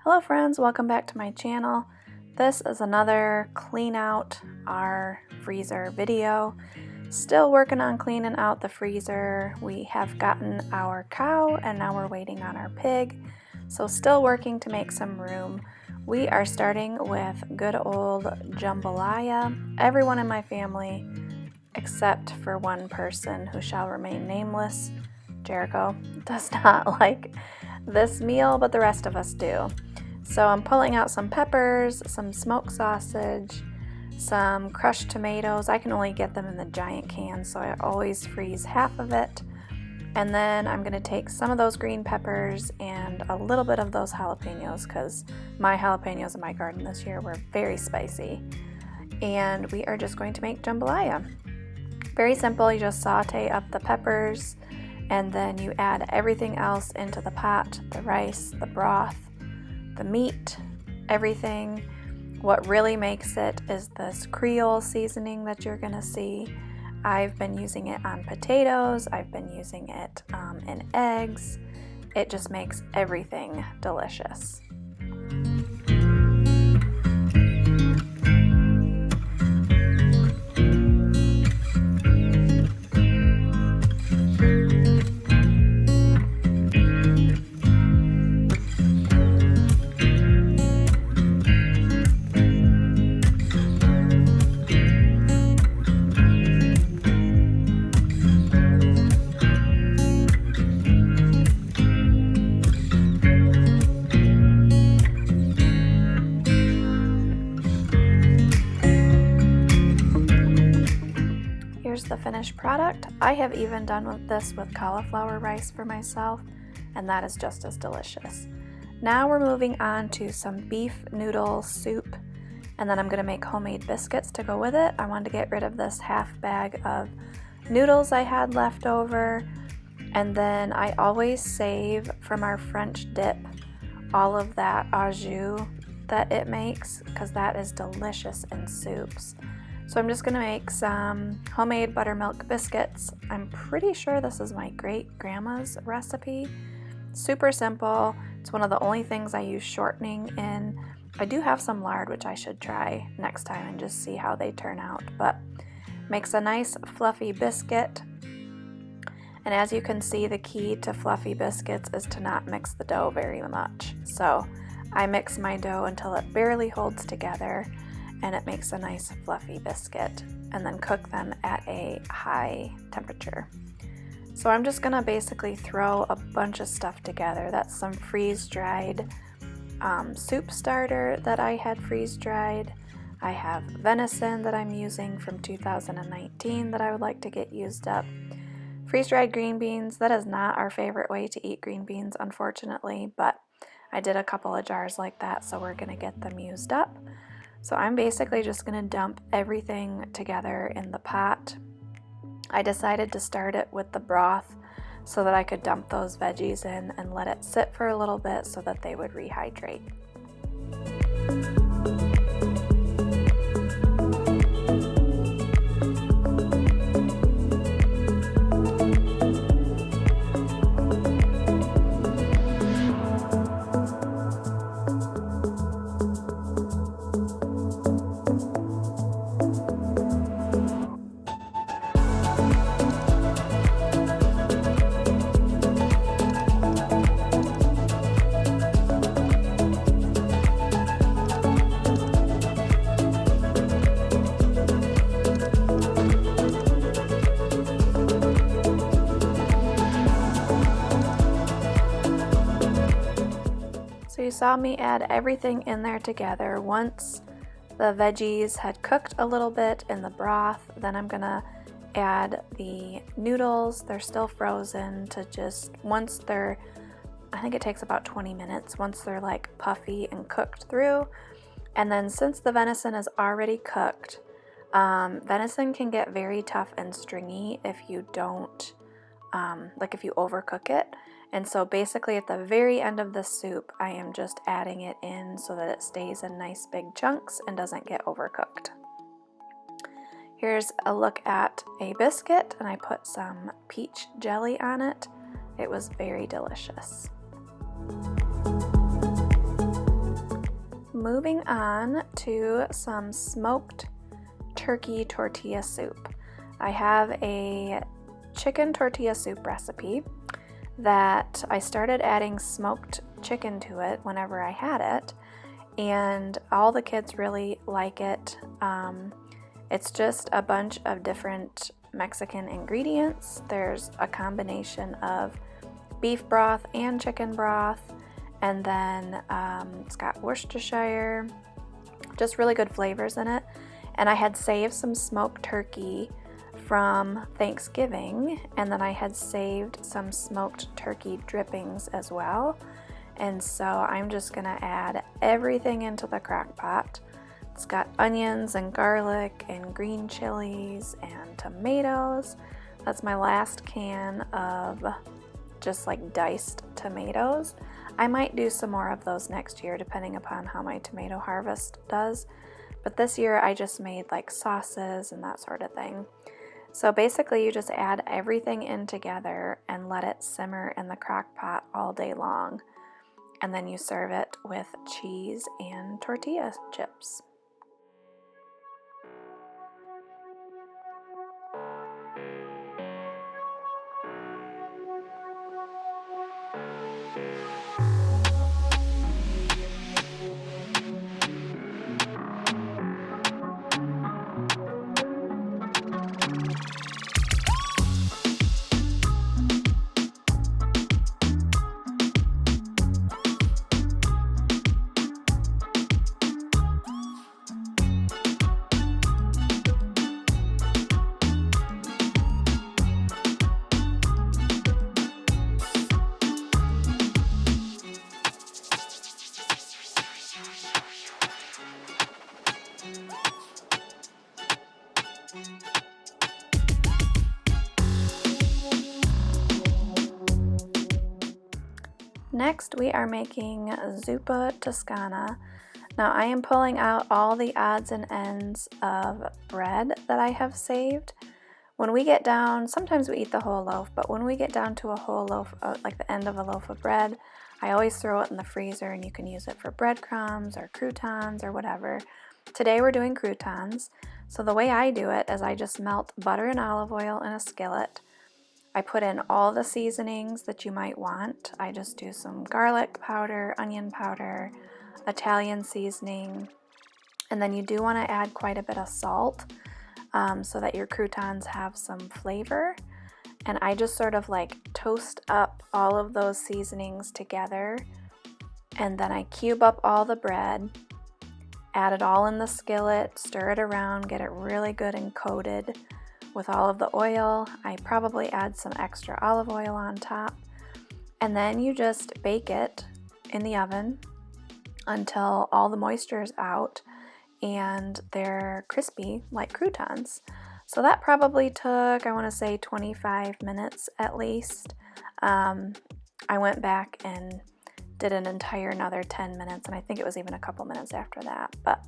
Hello friends, welcome back to my channel. This is another clean out our freezer video. Still working on cleaning out the freezer. We have gotten our cow and now we're waiting on our pig. So still working to make some room. We are starting with good old jambalaya. Everyone in my family, except for one person who shall remain nameless, Jericho, does not like this meal, but the rest of us do. So I'm pulling out some peppers, some smoked sausage, some crushed tomatoes. I can only get them in the giant can, so I always freeze half of it. And then I'm going to take some of those green peppers and a little bit of those jalapenos, because my jalapenos in my garden this year were very spicy. And we are just going to make jambalaya. Very simple. You just saute up the peppers and then you add everything else into the pot, the rice, the broth, the meat, everything. What really makes it is this Creole seasoning that you're gonna see. I've been using it on potatoes, I've been using it in eggs. It just makes everything delicious. Here's the finished product. I have even done this with cauliflower rice for myself, and that is just as delicious. Now we're moving on to some beef noodle soup, and then I'm going to make homemade biscuits to go with it. I wanted to get rid of this half bag of noodles I had left over, and then I always save from our French dip all of that au jus that it makes, because that is delicious in soups. So I'm just going to make some homemade buttermilk biscuits. I'm pretty sure this is my great-grandma's recipe. Super simple. It's one of the only things I use shortening in. I do have some lard, which I should try next time and just see how they turn out. But makes a nice fluffy biscuit. And as you can see, the key to fluffy biscuits is to not mix the dough very much. So I mix my dough until it barely holds together, and it makes a nice fluffy biscuit, and then cook them at a high temperature. So I'm just gonna basically throw a bunch of stuff together. That's some freeze-dried soup starter that I had freeze-dried. I have venison that I'm using from 2019 that I would like to get used up. Freeze-dried green beans. That is not our favorite way to eat green beans, unfortunately, but I did a couple of jars like that, so we're gonna get them used up. So I'm basically just going to dump everything together in the pot. I decided to start it with the broth so that I could dump those veggies in and let it sit for a little bit so that they would rehydrate. So you saw me add everything in there together. Once the veggies had cooked a little bit in the broth, then I'm gonna add the noodles. They're still frozen to just, once they're, I think it takes about 20 minutes, once they're like puffy and cooked through. And then since the venison is already cooked, venison can get very tough and stringy if you don't, if you overcook it. And so basically at the very end of the soup, I am just adding it in so that it stays in nice big chunks and doesn't get overcooked. Here's a look at a biscuit, and I put some peach jelly on it. It was very delicious. moving on to some smoked turkey tortilla soup. I have a chicken tortilla soup recipe that I started adding smoked chicken to it whenever I had it, and all the kids really like it. It's just a bunch of different Mexican ingredients. There's a combination of beef broth and chicken broth, and then it's got Worcestershire, just really good flavors in it. And I had saved some smoked turkey from Thanksgiving, and then I had saved some smoked turkey drippings as well. And so I'm just gonna add everything into the crock pot. It's got onions and garlic and green chilies and tomatoes. That's my last can of just like diced tomatoes. I might do some more of those next year depending upon how my tomato harvest does. But this year I just made like sauces and that sort of thing. So basically you just add everything in together and let it simmer in the crock pot all day long. And then you serve it with cheese and tortilla chips. Next, we are making zupa toscana. Now I am pulling out all the odds and ends of bread that I have saved. When we get down, sometimes we eat the whole loaf, but when we get down to a whole loaf, like the end of a loaf of bread, I always throw it in the freezer, and you can use it for breadcrumbs or croutons or whatever. Today we're doing croutons. So the way I do it is I just melt butter and olive oil in a skillet. I put in all the seasonings that you might want. I just do some garlic powder, onion powder, Italian seasoning, and then you do want to add quite a bit of salt so that your croutons have some flavor. And I just sort of like toast up all of those seasonings together, and then I cube up all the bread, add it all in the skillet, stir it around, get it really good and coated with all of the oil. I probably add some extra olive oil on top, and then you just bake it in the oven until all the moisture is out and they're crispy like croutons. So that probably took, I want to say 25 minutes at least. I went back and did an entire another 10 minutes, and I think it was even a couple minutes after that. But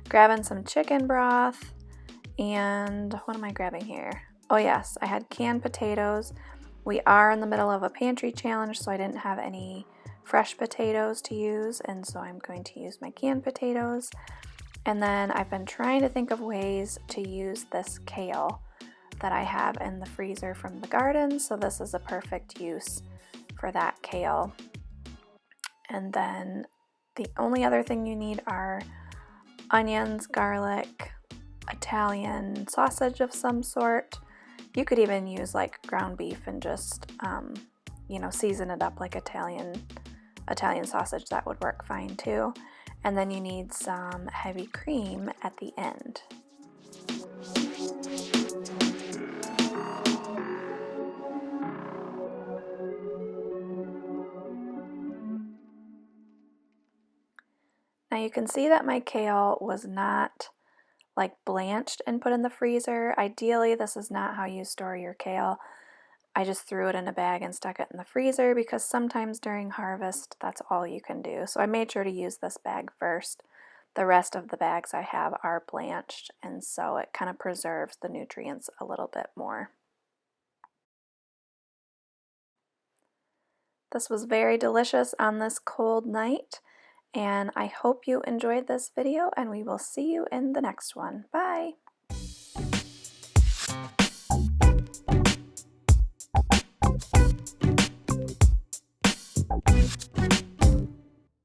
grabbing some chicken broth, and what am I grabbing here? Oh yes, I had canned potatoes. We are in the middle of a pantry challenge, so I didn't have any fresh potatoes to use, and so I'm going to use my canned potatoes. And then I've been trying to think of ways to use this kale that I have in the freezer from the garden, so this is a perfect use for that kale. And then the only other thing you need are onions, garlic, Italian sausage of some sort. You could even use like ground beef and just season it up like Italian sausage. That would work fine too. And then you need some heavy cream at the end. Now you can see that my kale was not like blanched and put in the freezer. Ideally, this is not how you store your kale. I just threw it in a bag and stuck it in the freezer because sometimes during harvest, that's all you can do. So I made sure to use this bag first. The rest of the bags I have are blanched, and so it kind of preserves the nutrients a little bit more. This was very delicious on this cold night, And I hope you enjoyed this video, and we will see you in the next one. Bye!